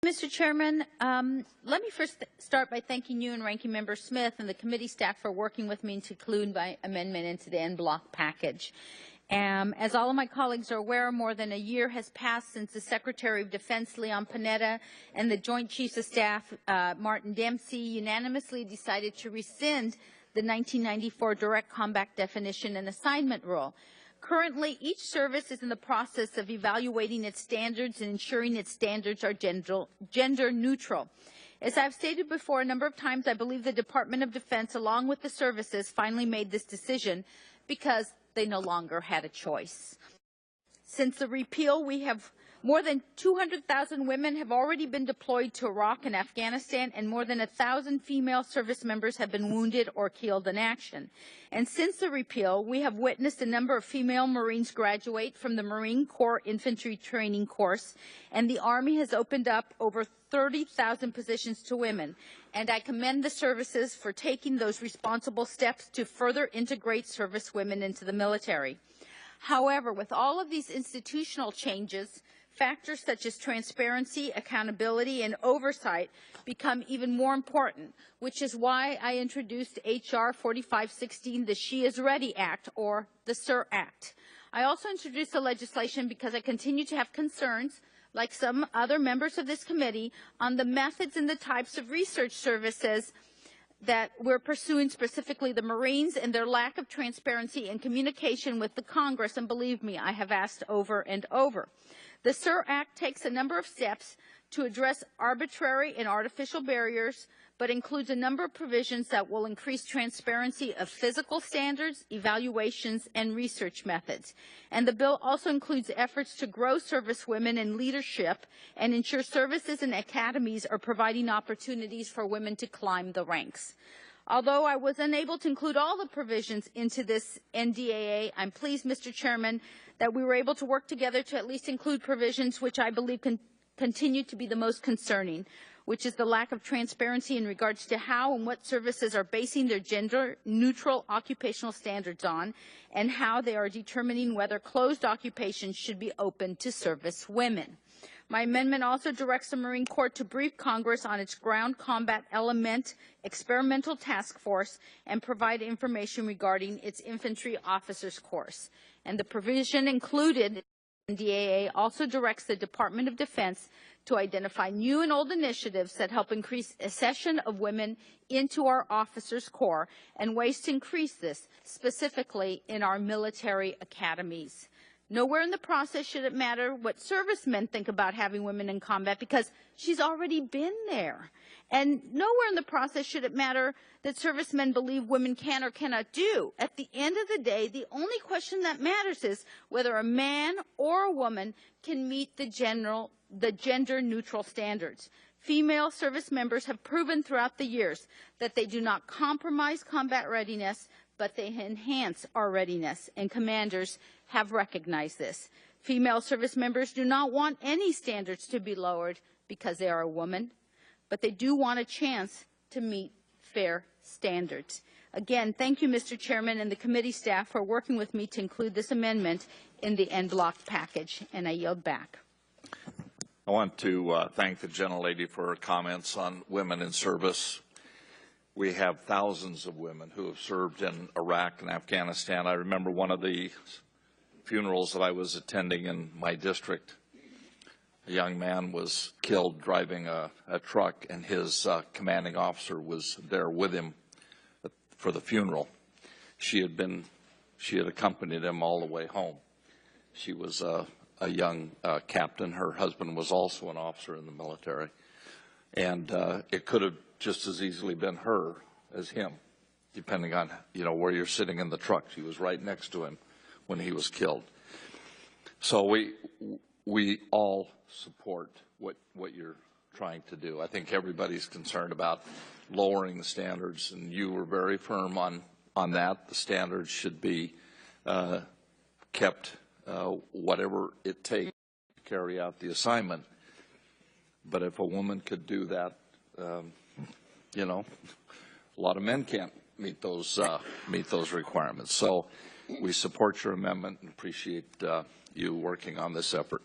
Mr. Chairman, let me first start by thanking you and Ranking Member Smith and the committee staff for working with me to include my amendment into the en bloc package. As all of my colleagues are aware, more than a year has passed since the Secretary of Defense, Leon Panetta, and the Joint Chiefs of Staff, Martin Dempsey, unanimously decided to rescind the 1994 Direct Combat Definition and Assignment Rule. Currently, each service is in the process of evaluating its standards and ensuring its standards are gender neutral. As I've stated before a number of times, I believe the Department of Defense, along with the services, finally made this decision because they no longer had a choice. Since the repeal, we have more than 200,000 women have already been deployed to Iraq and Afghanistan, and more than 1,000 female service members have been wounded or killed in action. And since the repeal, we have witnessed a number of female Marines graduate from the Marine Corps Infantry Training Course, and the Army has opened up over 30,000 positions to women. And I commend the services for taking those responsible steps to further integrate service women into the military. However, with all of these institutional changes, factors such as transparency, accountability, and oversight become even more important, which is why I introduced H.R. 4516, the She is Ready Act, or the SIR Act. I also introduced the legislation because I continue to have concerns, like some other members of this committee, on the methods and the types of research services that we're pursuing, specifically the Marines, and their lack of transparency and communication with the Congress, and believe me, I have asked over and over. The SIR Act takes a number of steps to address arbitrary and artificial barriers, but includes a number of provisions that will increase transparency of physical standards, evaluations, and research methods. And the bill also includes efforts to grow service women in leadership and ensure services and academies are providing opportunities for women to climb the ranks. Although I was unable to include all the provisions into this NDAA, I'm pleased, Mr. Chairman, that we were able to work together to at least include provisions which I believe continue to be the most concerning, which is the lack of transparency in regards to how and what services are basing their gender-neutral occupational standards on, and how they are determining whether closed occupations should be open to service women. My amendment also directs the Marine Corps to brief Congress on its ground combat element experimental task force and provide information regarding its infantry officers course. And the provision included in DAA also directs the Department of Defense to identify new and old initiatives that help increase accession of women into our officers' corps and ways to increase this, specifically in our military academies. Nowhere in the process should it matter what servicemen think about having women in combat, because she's already been there. And nowhere in the process should it matter that servicemen believe women can or cannot do. At the end of the day, the only question that matters is whether a man or a woman can meet the gender-neutral standards. Female service members have proven throughout the years that they do not compromise combat readiness, but they enhance our readiness, and commanders have recognized this. Female service members do not want any standards to be lowered because they are a woman, but they do want a chance to meet fair standards. Again, thank you, Mr. Chairman, and the committee staff for working with me to include this amendment in the en bloc package, and I yield back. I want to thank the gentlelady for her comments on women in service. We have thousands of women who have served in Iraq and Afghanistan. I remember one of the funerals that I was attending in my district. A young man was killed driving a truck, and his commanding officer was there with him for the funeral. She had accompanied him all the way home. She was a young captain. Her husband was also an officer in the military. And it could have just as easily been her as him, depending on, where you're sitting in the truck. She was right next to him when he was killed. So we all support what you're trying to do. I think everybody's concerned about lowering the standards, and you were very firm on that. The standards should be kept whatever it takes to carry out the assignment. But if a woman could do that, a lot of men can't meet those requirements. So we support your amendment and appreciate you working on this effort.